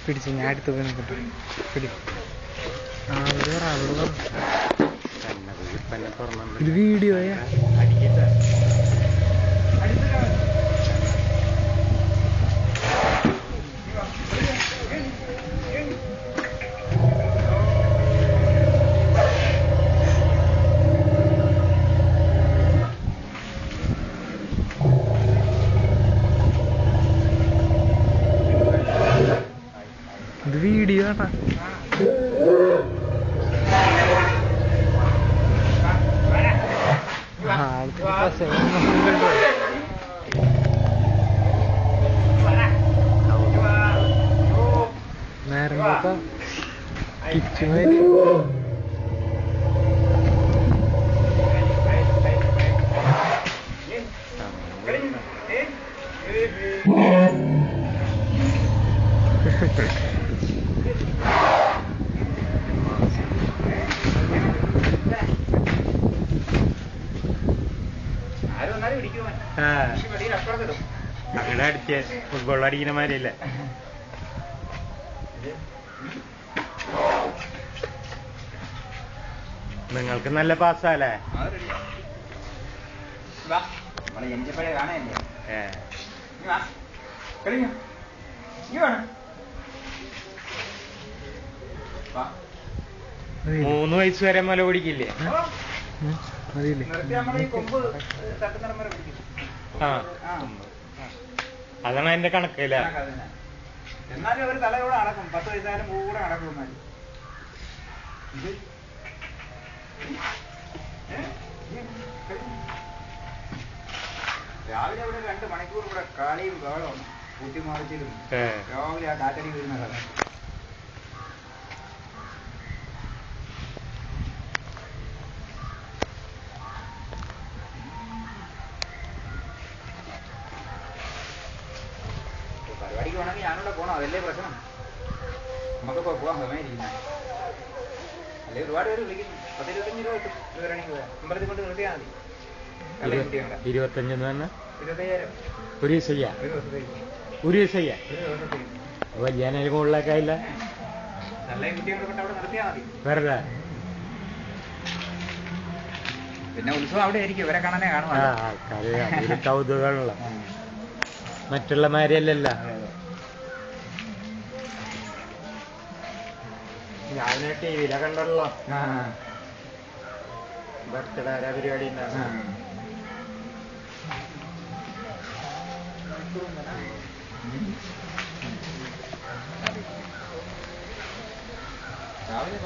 പിടിച്ച് ഞാൻ അടുത്ത് പോയി നിൽക്കട്ടെ. പിടി. ഇത് വീഡിയോയാ? ഇത് വീഡിയോ ആട്ടാ. നേരം കിച്ചുമായി അവിടെ അടിച്ച ഫുട്ബോൾ അടിക്കുന്ന മാതിരിയല്ലേ? നിങ്ങൾക്ക് നല്ല പാസ്സല്ലേ? മൂന്ന് വയസ്സ് വരെ മുല പിടിക്കില്ലേ? ആ, അതാണ് അതിന്റെ കണക്കല്ല. എന്നാലും അവര് തലയോടെ അടക്കും. 10 വയസ്സായാലും കൂടെ അടക്കും. രാവിലെ ഇവിടെ 2 മണിക്കൂർ ഇവിടെ കളിയും ബഹളവും കൂട്ടിമാറിച്ചിലും രാവിലെ ആ കാറ്റടി വീഴുന്ന കഥ. പരിപാടിക്ക് വേണമെങ്കിൽ ഞാനിവിടെ പോകണം, അതല്ലേ പ്രശ്നം. നമുക്കിപ്പോ പോകാൻ സമയമിരിക്കുന്ന അല്ലെ? ഒരുപാട് പേര് വിളിക്കുന്നു. 10-25 രൂപ കിട്ടും. വിവരണിക്ക് പോയാൽ അമ്പലത്തിൽ കൊണ്ട് നിർത്തിയാൽ മതി. 25 25,000 ഒരു ദിവസം. ഒരു ദിവസം വലിയ മുകളിലൊക്കെ ഇല്ല. നല്ല കുട്ടികളെ കൊണ്ട് അവിടെ നിർത്തിയാൽ മതി. വെറുതെ പിന്നെ ഉത്സവം അവിടെ ആയിരിക്കും. ഇവരെ കാണാനേ കാണും. കൗതുകമുള്ള മറ്റുള്ള മാരിയല്ലല്ല. ഞാൻ ടിവിയിലെ കണ്ടല്ലോ ബർത്ത്ഡേ പരിപാടി രാവിലെ